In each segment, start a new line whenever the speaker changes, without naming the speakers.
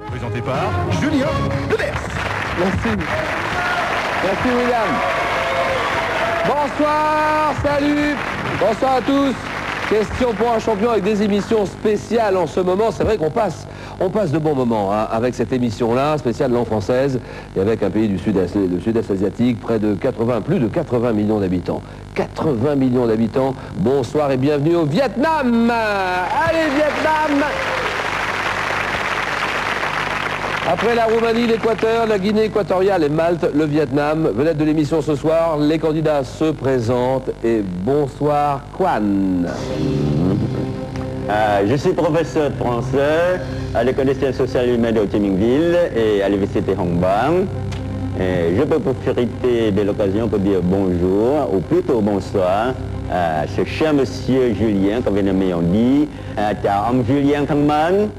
Présenté par Julien Leders.
Merci. Merci William. Bonsoir, salut. Bonsoir à tous. Question pour un champion avec des émissions spéciales en ce moment. C'est vrai qu'on passe de bons moments hein, avec cette émission-là, spéciale langue française, et avec un pays du sud-est asiatique, plus de 80 millions d'habitants. 80 millions d'habitants. Bonsoir et bienvenue au Vietnam. Allez Vietnam. Après la Roumanie, l'Équateur, la Guinée équatoriale et Malte, le Vietnam, vedette de l'émission ce soir, les candidats se présentent et bonsoir Quan.
Je suis professeur de français à l'École des sciences sociales et humaines de Ho Chi Minh Ville et à l'Université Hong Bang. Et je peux profiter de l'occasion pour dire bonjour, ou plutôt bonsoir, à ce cher monsieur Julien, comme on dit, à homme Julien Thangman.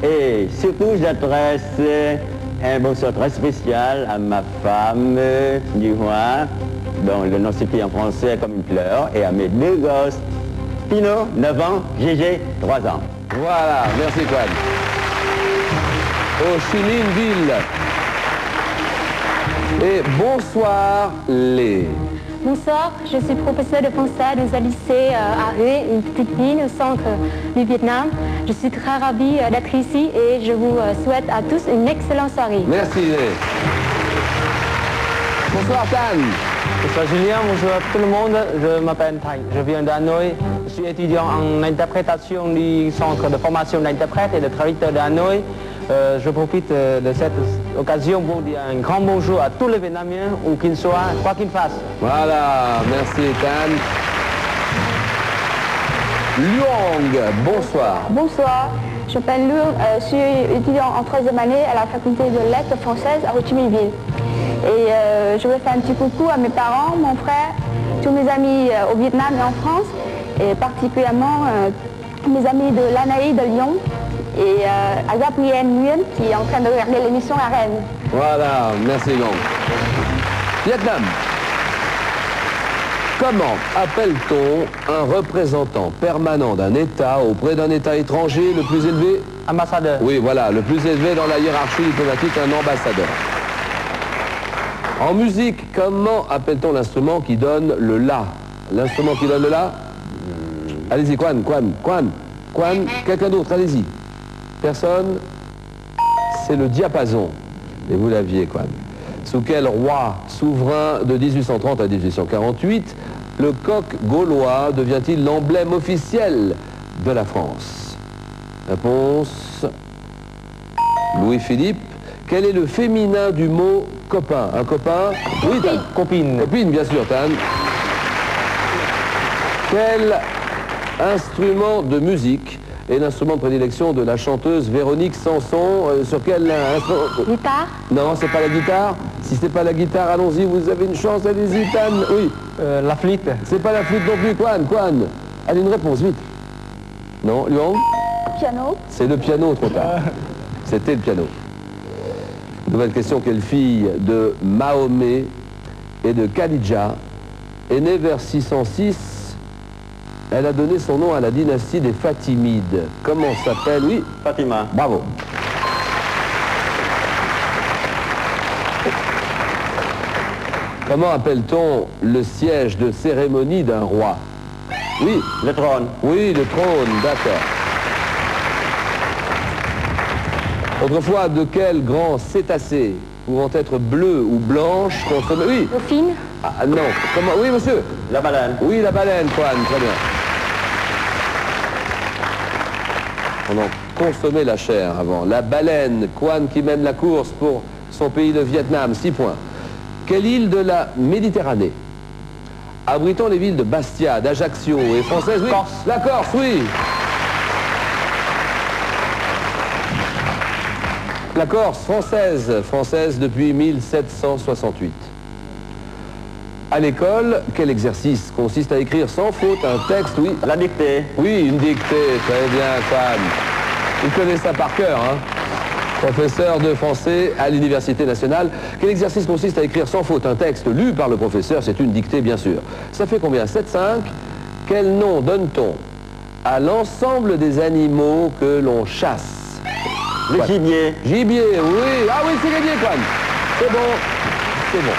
Et surtout, j'adresse un bonsoir très spécial à ma femme, Duhua, dont le nom s'écrit en français comme une fleur, et à mes deux gosses, Pino, 9 ans, Gégé, 3 ans.
Voilà, merci Quan. Ho Chi Minh Ville. Et bonsoir les.
Bonsoir, je suis professeur de français dans un lycée à Huế, une petite ville au centre du Vietnam. Je suis très ravie d'être ici et je vous souhaite à tous une excellente soirée.
Merci Lé. Bonsoir Tan.
Bonsoir Julien, bonjour à tout le monde, je m'appelle Thanh, je viens d'Hanoï, je suis étudiant en interprétation du centre de formation d'interprètes et de traducteurs d'Hanoï. Je profite de cette occasion pour dire un grand bonjour à tous les Vietnamiens, où qu'ils soient, quoi qu'ils fassent.
Voilà, merci Tan. Luong, bonsoir.
Bonsoir, je m'appelle Luong, je suis étudiant en 3e année à la faculté de lettres françaises à Ho Chi Minh Ville. Et je veux faire un petit coucou à mes parents, mon frère, tous mes amis au Vietnam et en France, et particulièrement mes amis de l'ANAI de Lyon et à Gabriel Nguyen qui est en train de regarder l'émission à Rennes.
Voilà, merci Luong. Vietnam. Comment appelle-t-on un représentant permanent d'un État auprès d'un État étranger le plus élevé?
Ambassadeur.
Oui, voilà, le plus élevé dans la hiérarchie diplomatique, un ambassadeur. En musique, comment appelle-t-on l'instrument qui donne le La? L'instrument qui donne le La? Allez-y, Quan, quelqu'un d'autre, allez-y. Personne? C'est le diapason. Et vous l'aviez, Quan. Sous quel roi souverain de 1830 à 1848, le coq gaulois devient-il l'emblème officiel de la France? Réponse. Louis-Philippe. Quel est le féminin du mot copain? Un copain? Oui, Tan.
Copine.
Copine, bien sûr, Tan. Quel instrument de musique est l'instrument de prédilection de la chanteuse Véronique Sanson? Sur quel instrument?
Guitare?
Non, c'est pas la guitare. Si c'est pas la guitare, allons-y, vous avez une chance, allez-y, Tan. Oui.
La flûte.
C'est pas la flûte non plus, Quan. Allez, une réponse, vite. Non, Luong?
Piano?
C'est le piano, trop tard. C'était le piano. Nouvelle question, quelle fille de Mahomet et de Khadija est née vers 606? Elle a donné son nom à la dynastie des Fatimides. Comment s'appelle? Oui,
Fatima.
bravo. Comment appelle-t-on le siège de cérémonie d'un roi? Oui.
Le trône.
Oui, le trône, d'accord. Autrefois, de quel grand cétacé, pouvant être bleu ou blanche, consommait... Oui.
Dauphine?
Ah non. Comment? Oui, monsieur.
La baleine.
Oui, la baleine, Quan, très bien. On en consommait la chair avant. La baleine, Quan qui mène la course pour son pays, le Vietnam, 6 points. Quelle île de la Méditerranée abritant les villes de Bastia, d'Ajaccio et française? Oui.
Corse.
La Corse, oui. La Corse, française depuis 1768. À l'école, quel exercice consiste à écrire sans faute un texte? Oui.
La dictée.
Oui, une dictée, très bien, Quan. Vous connaissez ça par cœur, hein? Professeur de français à l'Université nationale. Quel exercice consiste à écrire sans faute un texte lu par le professeur? C'est une dictée, bien sûr. Ça fait combien? 7-5. Quel nom donne-t-on à l'ensemble des animaux que l'on chasse?
Le gibier.
Gibier, oui. Ah oui, c'est gagné, Quan. C'est bon. C'est bon.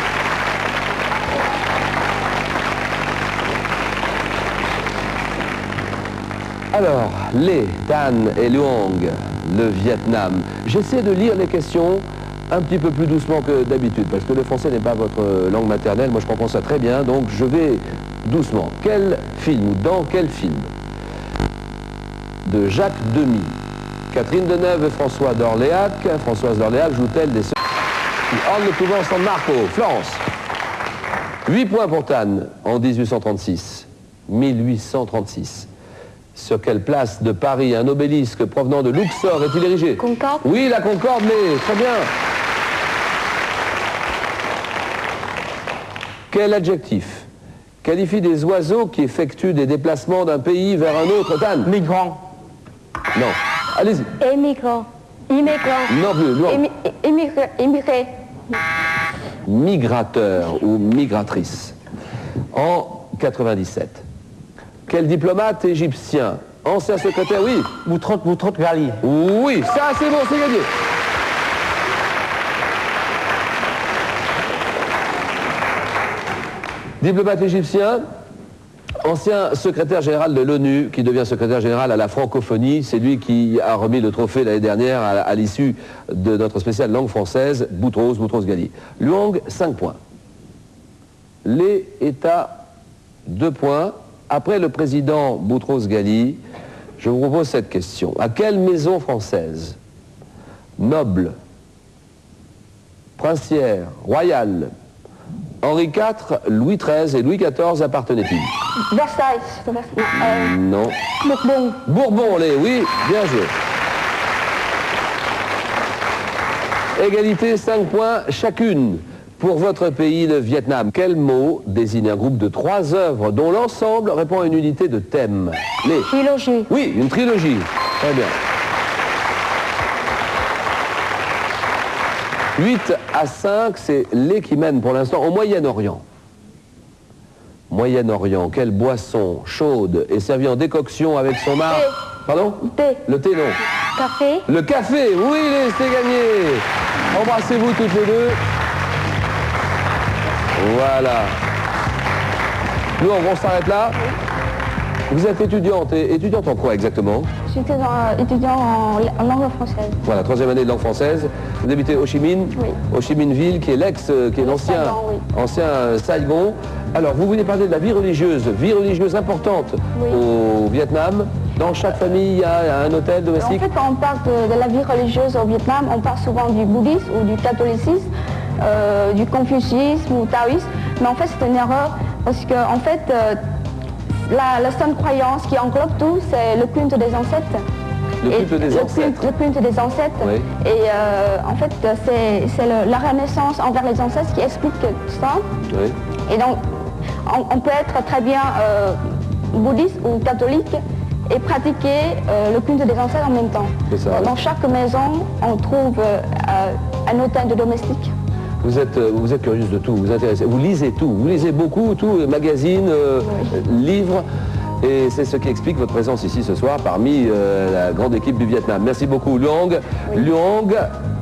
Alors, Lê, Tan et Luong, le Vietnam. J'essaie de lire les questions un petit peu plus doucement que d'habitude, parce que le français n'est pas votre langue maternelle. Moi, je comprends ça très bien, donc je vais doucement. Quel film ou dans quel film de Jacques Demy, Catherine Deneuve et Françoise d'Orléac jouent-elles des... On ne pouvant San Marco, Florence. 8 points pour Tan en 1836. 1836. Sur quelle place de Paris un obélisque provenant de Luxor est-il érigé?
Concorde.
Oui, la Concorde, mais très bien. Quel adjectif qualifie des oiseaux qui effectuent des déplacements d'un pays vers un autre? Tan?
Migrant.
Non. Allez-y.
Émigrant. Immigrant.
Non plus. Non.
Immigré.
Migrateur ou migratrice. En 97. Quel diplomate égyptien, ancien secrétaire, oui.
Boutros Ghali.
Oui, ça c'est bon, c'est gagné. Diplomate égyptien, ancien secrétaire général de l'ONU, qui devient secrétaire général à la francophonie. C'est lui qui a remis le trophée l'année dernière à l'issue de notre spéciale langue française, Boutros Ghali. Luong, 5 points. Lê est à 2 points. Après le président Boutros Ghali, je vous propose cette question. À quelle maison française, noble, princière, royale, Henri IV, Louis XIII et Louis XIV appartenaient-ils?
Versailles.
Non.
Bourbon.
Bourbon, Lê, oui, bien joué. Égalité, 5 points chacune. Pour votre pays, le Vietnam, quel mot désigne un groupe de 3 œuvres dont l'ensemble répond à une unité de thème? Lê.
Trilogie.
Oui, une trilogie. Très bien. 8-5, c'est Lê qui mène pour l'instant au Moyen-Orient. Moyen-Orient, quelle boisson chaude est servie en décoction avec son mar...
Thé.
Pardon?
Thé.
Le thé, non.
Café.
Le café, oui, Lê, c'est gagné. Embrassez-vous toutes les deux. Voilà. Nous, on s'arrête là. Vous êtes étudiante, et étudiante en quoi exactement?
Je suis étudiant en langue française.
Voilà, 3e année de langue française. Vous habitez Ho Chi Minh,
Oui.
Ho Chi Minh Ville, qui est l'ancien
Saigon, oui.
ancien Saigon. Alors, vous voulez parler de la vie religieuse importante
Oui.
au Vietnam. Dans chaque famille, il y a un hôtel
En
domestique.
fait, quand on parle de la vie religieuse au Vietnam, on parle souvent du bouddhisme ou du catholicisme, du confucianisme ou taoïsme. Mais en fait, c'est une erreur parce que, en fait, la seule croyance qui englobe tout, c'est le culte des ancêtres.
Le culte des ancêtres.
Le culte des ancêtres.
Oui.
Et en fait, c'est la renaissance envers les ancêtres qui explique ça.
Oui.
Et donc, on peut être très bien bouddhiste ou catholique et pratiquer le culte des ancêtres en même temps.
C'est ça.
Dans chaque maison, on trouve un hôtel de domestique.
Vous êtes curieuse de tout, vous intéressez, vous lisez tout, vous lisez beaucoup, tout, magazines, livres, et c'est ce qui explique votre présence ici ce soir parmi la grande équipe du Vietnam. Merci beaucoup, Luong.
Oui.
Luong,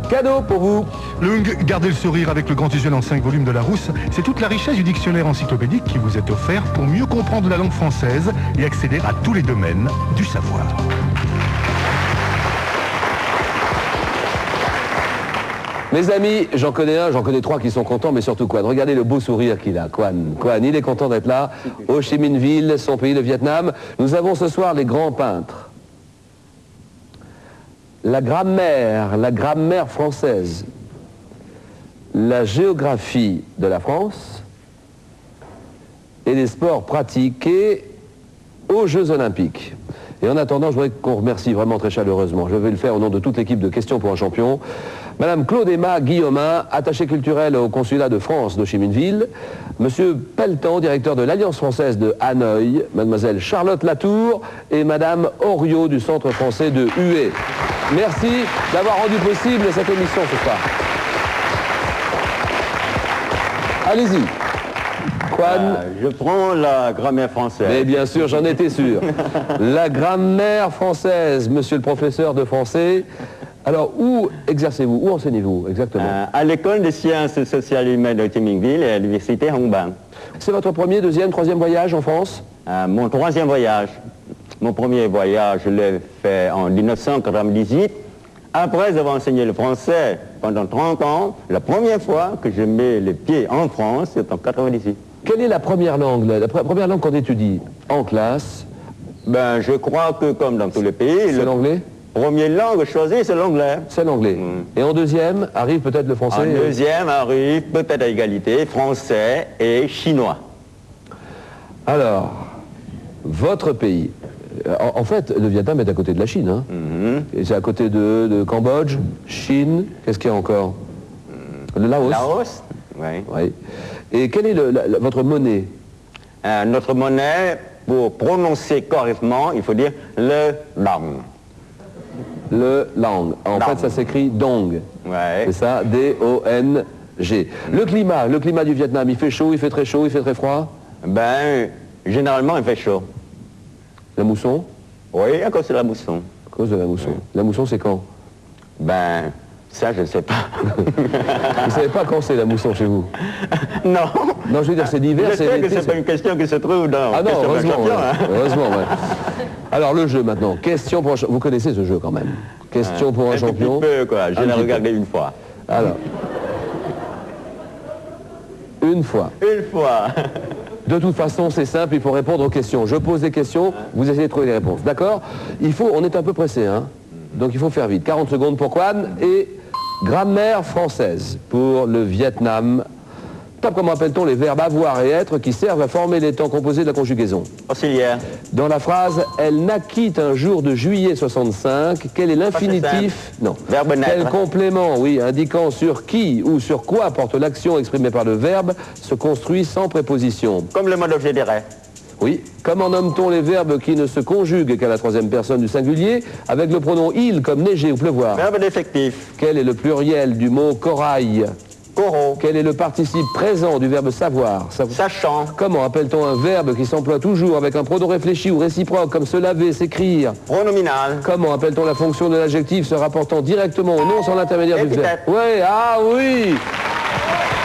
cadeau pour vous.
Lung, gardez le sourire avec le grand visuel en 5 volumes de Larousse. C'est toute la richesse du dictionnaire encyclopédique qui vous est offert pour mieux comprendre la langue française et accéder à tous les domaines du savoir.
Mes amis, j'en connais 3 qui sont contents, mais surtout Quan. Regardez le beau sourire qu'il a, Quan. Quan, il est content d'être là, Ho Chi Minh Ville, son pays, le Vietnam. Nous avons ce soir les grands peintres. La grammaire française, la géographie de la France et les sports pratiqués aux Jeux Olympiques. Et en attendant, je voudrais qu'on remercie vraiment très chaleureusement. Je vais le faire au nom de toute l'équipe de Questions pour un champion. Madame Claude Emma Guillaumin, attachée culturelle au consulat de France d'Ho Chi Minh Ville. Monsieur Pelletan, directeur de l'Alliance française de Hanoï. Mademoiselle Charlotte Latour et Madame Oriot du Centre français de Hue. Merci d'avoir rendu possible cette émission ce soir. Allez-y. Quan.
Je prends la grammaire française.
Mais bien sûr, j'en étais sûr. La grammaire française, monsieur le professeur de français. Alors, où exercez-vous? Où enseignez-vous exactement?
À l'école des sciences sociales et humaines de Ho Chi Minh Ville et à l'université Hong Bang.
C'est votre premier, deuxième, troisième voyage en France?
Mon troisième voyage. Mon premier voyage, je l'ai fait en 1998. Après avoir enseigné le français pendant 30 ans, la première fois que je mets les pieds en France, c'est en 98.
Quelle est la première langue, première langue qu'on étudie en classe?
Ben, je crois que comme dans tous les pays,
C'est l'anglais?
première langue choisie, c'est l'anglais.
C'est l'anglais. Et en deuxième, arrive peut-être le français?
En deuxième arrive, peut-être à égalité, français et chinois.
Alors, votre pays, en fait, le Vietnam est à côté de la Chine. Hein. Et c'est à côté de Cambodge, Chine, qu'est-ce qu'il y a encore? Le Laos.
Laos, oui.
Oui. Et quelle est votre monnaie?
Notre monnaie, pour prononcer correctement, il faut dire le dong.
Le lang. En fait, ça s'écrit dong.
Ouais.
C'est ça, D-O-N-G. Le climat du Vietnam, il fait chaud, il fait très chaud, il fait très froid?
Ben, généralement, il fait chaud.
La mousson?
Oui, à cause de la mousson.
À cause de la mousson. La mousson, c'est quand?
Ben, ça, je ne sais pas.
Vous ne savez pas quand c'est la mousson chez vous?
Non.
Non, je veux dire, c'est l'hiver,
Je
c'est
sais que
l'été.
c'est pas une question qui se trouve dans
Ah non,
Question d'un
heureusement.
champion,
Ouais.
hein.
Heureusement, ouais. Alors, le jeu maintenant. Question pour un champion. Vous connaissez ce jeu quand même. Question pour un champion.
Un petit peu, quoi. Je
Un
l'ai
petit
regardé
peu.
une fois.
Alors. Une fois.
Une fois.
De toute façon, c'est simple, il faut répondre aux questions. Je pose des questions, vous essayez de trouver les réponses. D'accord? On est un peu pressé, hein? Donc il faut faire vite. 40 secondes pour Quan et grammaire française pour le Vietnam. Top, comment appelle-t-on les verbes avoir et être qui servent à former les temps composés de la conjugaison?
Auxiliaire.
Dans la phrase « Elle naquit un jour de juillet 65 », quel est l'infinitif? Non.
Verbe naître.
Quel complément, oui, indiquant sur qui ou sur quoi porte l'action exprimée par le verbe, se construit sans préposition?
Comme le mode objet direct.
Oui. Comment nomme-t-on les verbes qui ne se conjuguent qu'à la troisième personne du singulier avec le pronom « il » comme neiger ou pleuvoir?
Verbe défectif.
Quel est le pluriel du mot « corail » ?
Coraux.
Quel est le participe présent du verbe « savoir »
Sachant.
Comment appelle-t-on un verbe qui s'emploie toujours avec un pronom réfléchi ou réciproque comme se laver, s'écrire?
Pronominal.
Comment appelle-t-on la fonction de l'adjectif se rapportant directement au nom sans l'intermédiaire du verbe?
Épithète.
Oui, ah oui.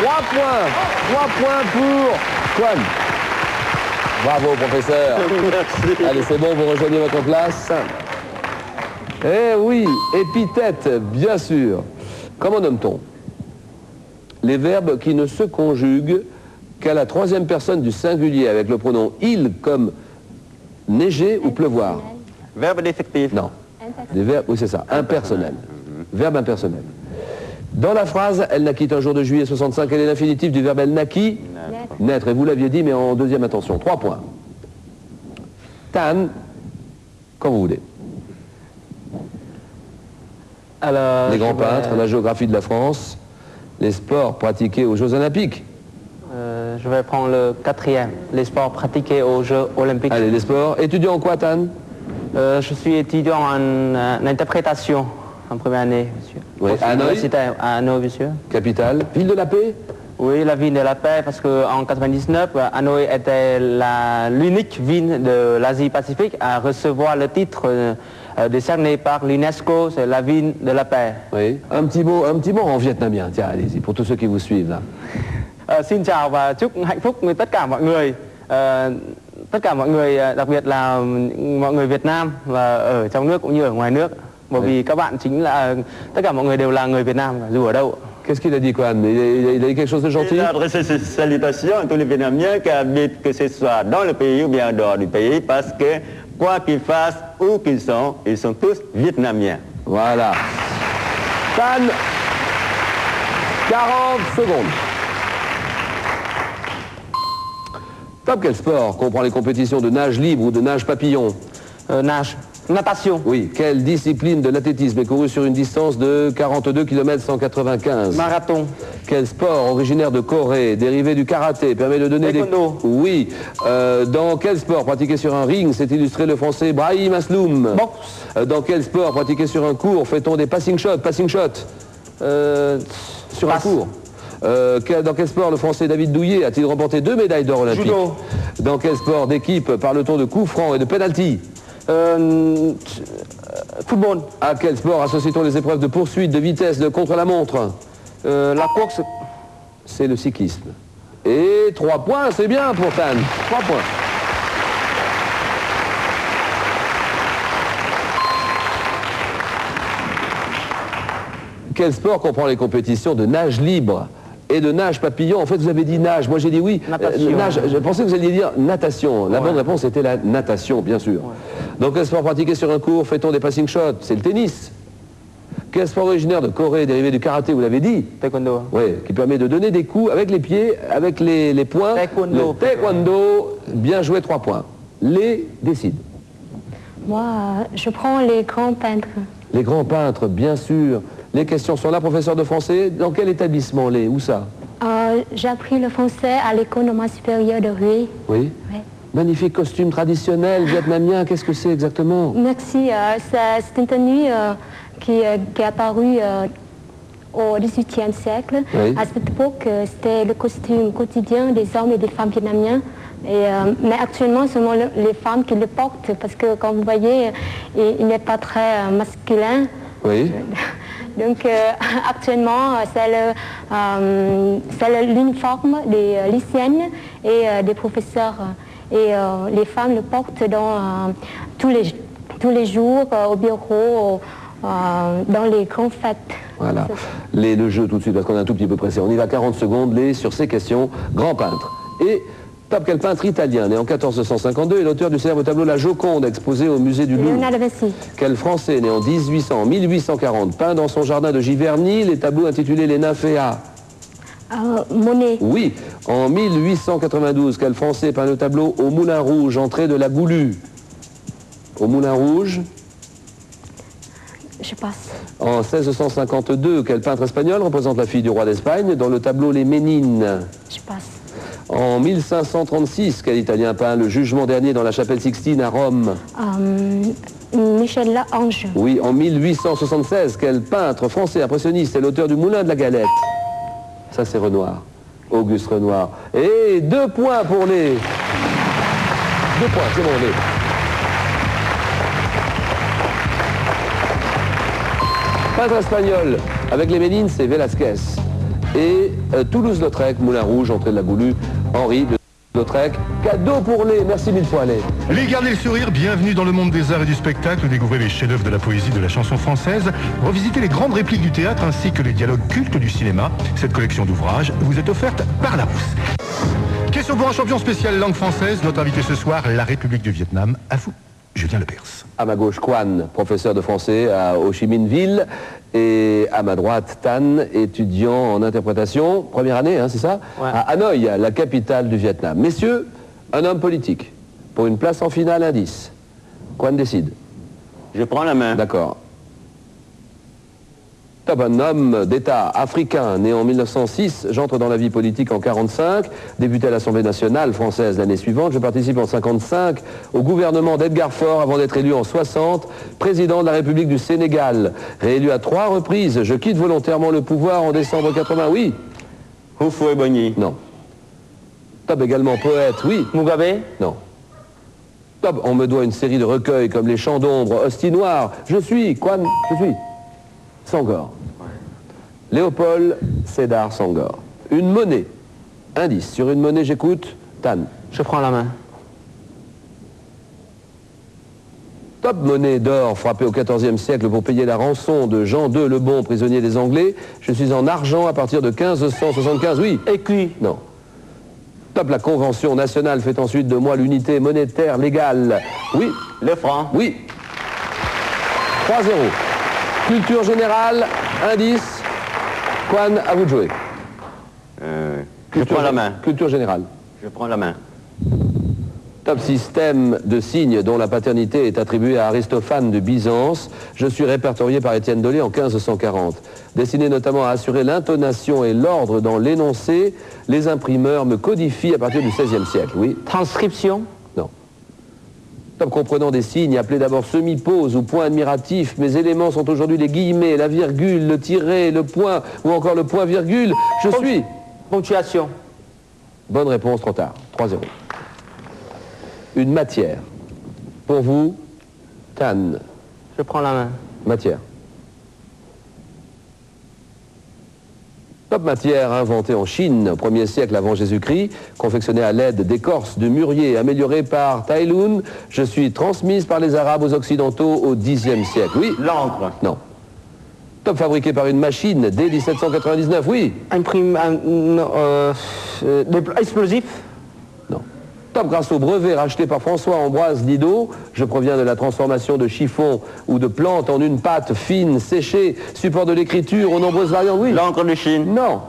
3 points. 3 points pour Quan. Bravo, professeur.
Merci.
Allez, c'est bon, vous rejoignez votre place. Eh oui, épithète, bien sûr. Comment nomme-t-on les verbes qui ne se conjuguent qu'à la troisième personne du singulier avec le pronom « il » comme neiger ou pleuvoir?
Verbe défectif.
Non. Des verbes, oui c'est ça, impersonnel. Verbe impersonnel. Dans la phrase « Elle naquit un jour de juillet 65 », quel est l'infinitif du verbe « Elle naquit » ? Naître. Et vous l'aviez dit, mais en deuxième intention. 3 points. Tan, quand vous voulez.
Alors,
Les grands peintres, la géographie de la France, les sports pratiqués aux Jeux Olympiques.
Je vais prendre le 4e, les sports pratiqués aux Jeux Olympiques.
Allez, les sports. Étudiant en quoi, Tan?
Je suis étudiant en interprétation en première année, monsieur.
Oui,
Au
à Hanoï?
universitaire, à Hanoï, monsieur.
Capitale. Ville de la paix?
Oui, la ville de la paix, parce qu'en 99, Hanoï était l'unique ville de l'Asie-Pacifique à recevoir le titre décerné par l'UNESCO, c'est la ville de la paix.
Oui. Un petit mot en vietnamien. Tiens, allez-y, pour tous ceux qui vous suivent là.
Xin chào và chúc hạnh phúc với tất cả mọi người. Tất cả mọi người, đặc biệt là mọi người Việt Nam và ở trong nước cũng như ở ngoài nước. Bởi vì các bạn chính là, tất cả mọi người đều là người Việt Nam, dù ở đâu.
Qu'est-ce qu'il a dit, Quan? Il a dit quelque chose de gentil?
Il a adressé ses salutations à tous les Vietnamiens qui habitent, que ce soit dans le pays ou bien en dehors du pays, parce que quoi qu'ils fassent, où qu'ils sont, ils sont tous Vietnamiens.
Voilà. Tan, 40 secondes. Top, quel sport comprend les compétitions de nage libre ou de nage papillon?
Natation.
Oui. Quelle discipline de l'athlétisme est courue sur une distance de 42 km 195?
Marathon.
Quel sport originaire de Corée, dérivé du karaté, permet de donner
Taekwondo.
Oui. Dans quel sport pratiqué sur un ring s'est illustré le français Brahim Asloum?
Boxe.
Dans quel sport pratiqué sur un court fait-on des passing shots? Sur un
Passe.
court. Dans quel sport le français David Douillet a-t-il remporté 2 médailles d'or olympiques?
Judo.
Dans quel sport d'équipe parle-t-on de coup franc et de penalty?
Football.
À quel sport associe-t-on les épreuves de poursuite, de vitesse, de contre-la-montre?
La course.
C'est le cyclisme. Et 3 points, c'est bien pour Tan. 3 points. Quel sport comprend les compétitions de nage libre et de nage papillon? En fait, vous avez dit nage. Moi, j'ai dit oui.
Natation.
Nage. Je pensais que vous alliez dire natation. La bonne réponse était la natation, bien sûr. Donc, quel sport pratiqué sur un court fait-on des passing shots? C'est le tennis. Quel sport originaire de Corée, dérivé du karaté, vous l'avez dit?
Taekwondo.
Oui, qui permet de donner des coups avec les pieds, avec les poings.
Taekwondo.
Le taekwondo, bien joué, 3 points. Les décide.
Moi, je prends les grands peintres.
Les grands peintres, bien sûr. Les questions sont là, professeur de français. Dans quel établissement les? Où ça?
J'ai appris le français à l'école normale supérieure de Huy.
Oui.
Oui.
Magnifique costume traditionnel vietnamien. Qu'est-ce que c'est exactement?
Merci. C'est une tenue qui est apparue au XVIIIe siècle.
Oui.
À cette époque, c'était le costume quotidien des hommes et des femmes vietnamiens. Mais actuellement, seulement les femmes qui le portent, parce que comme vous voyez, il n'est pas très masculin.
Oui.
Donc actuellement, c'est l'uniforme des lycéennes et des professeurs. Et les femmes le portent tous les jours au bureau, dans les grandes fêtes.
Voilà. Le jeu tout de suite, parce qu'on est un tout petit peu pressé. On y va 40 secondes, sur ces questions. Grand peintre. Et top, quel peintre italien, né en 1452, est l'auteur du célèbre tableau La Joconde, exposé au musée du Louvre?
Léonard de Vinci.
Quel Français, né en 1840, peint dans son jardin de Giverny les tableaux intitulés Les Nymphéas?
Monet.
Oui. En 1892, quel Français peint le tableau Au Moulin Rouge, entrée de la Goulue? Au Moulin Rouge.
Je passe.
En 1652, quel peintre espagnol représente la fille du roi d'Espagne dans le tableau Les Ménines?
Je passe.
En 1536, quel Italien peint le Jugement dernier dans la chapelle Sixtine à Rome?
Michel Ange.
Oui, en 1876, quel peintre français impressionniste est l'auteur du Moulin de la Galette? Ça, c'est Renoir. Auguste Renoir. Et 2 points pour les... 2 points, c'est bon, les... Peintre espagnol, avec les Ménines, c'est Velázquez. Et Toulouse-Lautrec, Moulin Rouge, entrée de la Goulue, Henri de Lautrec. Cadeau pour les... Merci mille fois, les...
Les gardez le sourire, bienvenue dans le monde des arts et du spectacle. Découvrez les chefs-d'œuvre de la poésie, de la chanson française. Revisitez les grandes répliques du théâtre ainsi que les dialogues cultes du cinéma. Cette collection d'ouvrages vous est offerte par Larousse. Question pour un champion spécial langue française. Notre invité ce soir, la République du Vietnam. À vous, Julien Lepers.
À ma gauche, Quan, professeur de français à Ho Chi Minh Ville. Et à ma droite, Tan, étudiant en interprétation. Première année, hein, c'est ça?
Ouais.
À Hanoï, la capitale du Vietnam. Messieurs, un homme politique. Pour une place en finale, indice. Quan décide.
Je prends la main.
D'accord. Top, un homme d'État africain, né en 1906, j'entre dans la vie politique en 1945, débuté à l'Assemblée nationale française l'année suivante, je participe en 1955 au gouvernement d'Edgar Faure avant d'être élu en 1960, président de la République du Sénégal, réélu à 3 reprises, je quitte volontairement le pouvoir en décembre 1980, oui.
Houphouët-Boigny.
Non. Top, également poète, oui.
Mugabe.
Non. Top, on me doit une série de recueils comme Les Chants d'ombre, Hostie Noire, je suis, Quan, je suis. Senghor. Léopold Sédar Senghor. Une monnaie. Indice. Sur une monnaie, j'écoute. Tan.
Je prends la main.
Top, monnaie d'or frappée au XIVe siècle pour payer la rançon de Jean II le Bon, prisonnier des Anglais. Je suis en argent à partir de 1575. Oui.
Écu.
Non. Top, la Convention nationale fait ensuite de moi l'unité monétaire légale. Oui.
Le franc.
Oui. 3-0. Culture générale, indice. Quan, à vous de jouer.
Je prends la main.
Culture générale.
Je prends la main.
Top, système de signes dont la paternité est attribuée à Aristophane de Byzance. Je suis répertorié par Étienne Dolé en 1540. Destiné notamment à assurer l'intonation et l'ordre dans l'énoncé, les imprimeurs me codifient à partir du XVIe siècle. Oui.
Transcription.
Non. Top, comprenant des signes appelés d'abord semi-pause ou point admiratif. Mes éléments sont aujourd'hui les guillemets, la virgule, le tiret, le point ou encore le point-virgule. Je suis...
Ponctuation.
Bonne réponse, trop tard. 3-0. Une matière. Pour vous, Tan.
Je prends la main.
Matière. Top matière inventée en Chine au 1er siècle avant Jésus-Christ, confectionnée à l'aide d'écorces de mûrier améliorées par Tai Lun. Je suis transmise par les Arabes aux Occidentaux au Xe siècle. Oui.
L'encre.
Non. Top fabriqué par une machine dès 1799. Oui.
Explosif.
Non. Top grâce au brevet racheté par François-Ambroise Didot. Je proviens de la transformation de chiffon ou de plante en une pâte fine, séchée, support de l'écriture aux nombreuses variantes. Oui.
L'encre de Chine.
Non.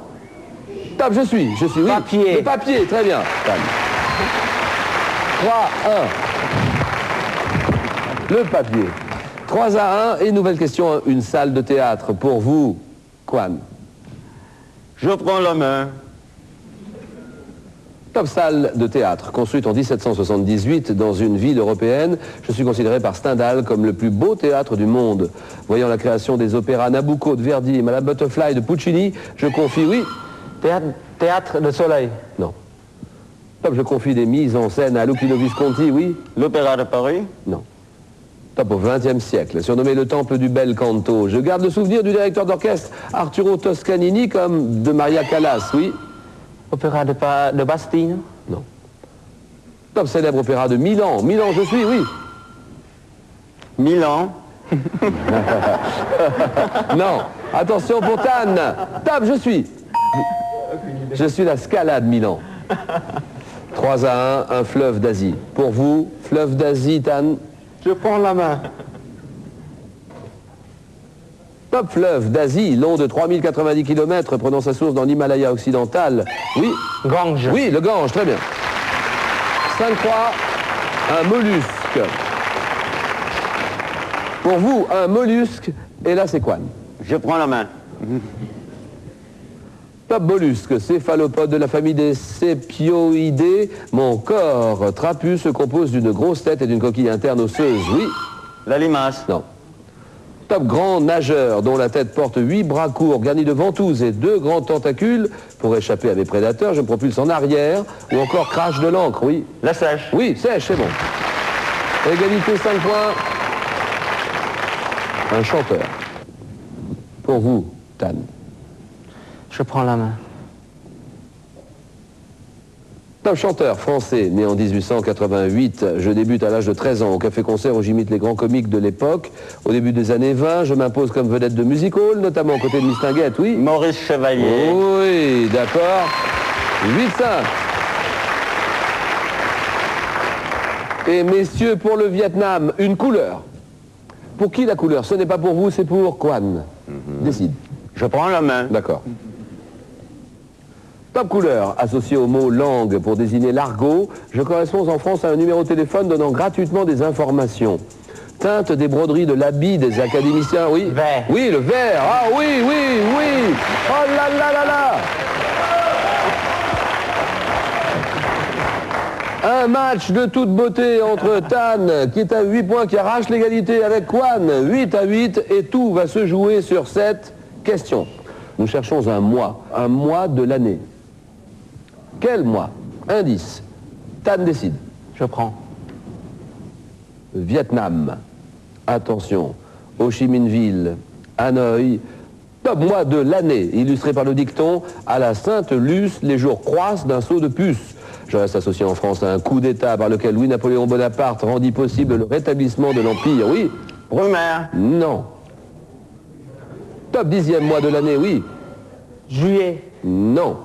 Top, je suis, oui.
Papier.
Le papier, très bien. 3-1. Le papier. 3-1. Et nouvelle question, une salle de théâtre. Pour vous, Kwan.
Je prends la main.
Top salle de théâtre, construite en 1778 dans une ville européenne. Je suis considéré par Stendhal comme le plus beau théâtre du monde. Voyant la création des opéras Nabucco de Verdi et Madame Butterfly de Puccini, je confie, oui.
Théâtre de Soleil.
Non. Top, je confie des mises en scène à Luchino Visconti, oui.
L'Opéra de Paris.
Non. Top, au XXe siècle, surnommé le temple du bel canto. Je garde le souvenir du directeur d'orchestre Arturo Toscanini comme de Maria Callas, oui.
Opéra de Bastille.
Non. Top célèbre opéra de Milan. Milan, je suis, oui.
Milan.
Non. Attention pour Tan. Top, je suis. Je suis la Scala de Milan. 3-1, un fleuve d'Asie. Pour vous, fleuve d'Asie, Tan.
Je prends la main.
Top fleuve d'Asie, long de 3090 km, prenant sa source dans l'Himalaya occidental. Oui.
Gange.
Oui, le Gange, très bien. 5-3, un mollusque. Pour vous, un mollusque, et là c'est quoi?
Je prends la main.
Top mollusque, céphalopode de la famille des Sépioidés. Mon corps trapu se compose d'une grosse tête et d'une coquille interne osseuse. Oui.
La limace.
Non. Top grand nageur dont la tête porte 8 bras courts garnis de ventouses et 2 grands tentacules. Pour échapper à mes prédateurs, je me propulse en arrière ou encore crache de l'encre, oui.
La sèche.
Oui, sèche, c'est bon. Égalité 5 points. Un chanteur. Pour vous, Tan.
Je prends la main.
Top chanteur français, né en 1888. Je débute à l'âge de 13 ans au café-concert où j'imite les grands comiques de l'époque. Au début des années 20, je m'impose comme vedette de music hall, notamment aux côtés de Mistinguette, oui.
Maurice Chevalier.
Oui, d'accord. 8-5. Et messieurs, pour le Vietnam, une couleur. Pour qui la couleur? Ce n'est pas pour vous, c'est pour Kwan. Décide.
Je prends la main.
D'accord. Top couleur, associé au mot langue pour désigner l'argot, je corresponds en France à un numéro de téléphone donnant gratuitement des informations. Teinte des broderies de l'habit des académiciens, oui.
Vert.
Oui, le vert. Ah oui, oui, oui. Oh là là là là. Un match de toute beauté entre Tan, qui est à 8 points, qui arrache l'égalité avec Kwan, 8-8, et tout va se jouer sur cette question. Nous cherchons un mois de l'année. Quel mois? Indice. Tan décide.
Je prends.
Vietnam. Attention. Ho Chi Minh Ville. Hanoï. Top mois de l'année, illustré par le dicton « À la Sainte Luce, les jours croissent d'un saut de puce ». Je reste associé en France à un coup d'État par lequel Louis-Napoléon Bonaparte rendit possible le rétablissement de l'Empire, oui.
Brumaire.
Non. Top 10e mois de l'année, oui.
Juillet.
Non.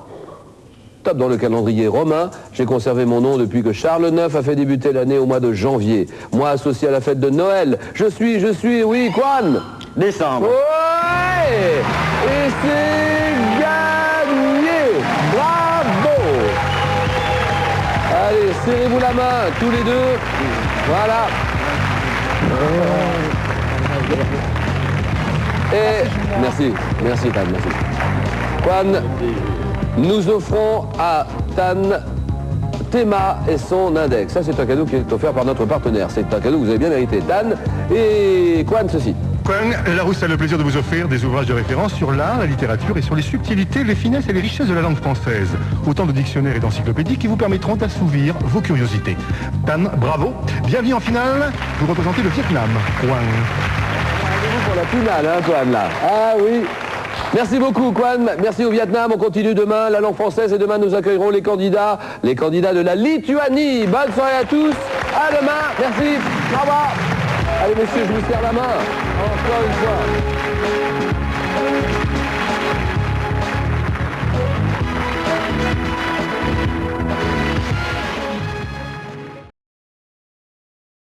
Top dans le calendrier romain, j'ai conservé mon nom depuis que Charles IX a fait débuter l'année au mois de janvier. Mois associé à la fête de Noël. Je suis, oui, Kwan.
Décembre.
Ouais. Et c'est gagné. Bravo. Allez, serrez-vous la main, tous les deux. Voilà. Et merci Tan, merci. Kwan, nous offrons à Tan Théma et son index. Ça, c'est un cadeau qui est offert par notre partenaire. C'est un cadeau que vous avez bien mérité, Tan. Et Kwan, ceci.
Kwan, Larousse a le plaisir de vous offrir des ouvrages de référence sur l'art, la littérature et sur les subtilités, les finesses et les richesses de la langue française. Autant de dictionnaires et d'encyclopédies qui vous permettront d'assouvir vos curiosités. Tan, bravo. Bienvenue en finale. Vous représentez le Vietnam. Kwan.
matinale, hein, Quan, là. Ah oui. Merci beaucoup, Quan. Merci au Vietnam. On continue demain la langue française et demain nous accueillerons les candidats de la Lituanie. Bonne soirée à tous. À demain. Merci. Au revoir. Allez, messieurs, je vous serre la main. Encore une fois.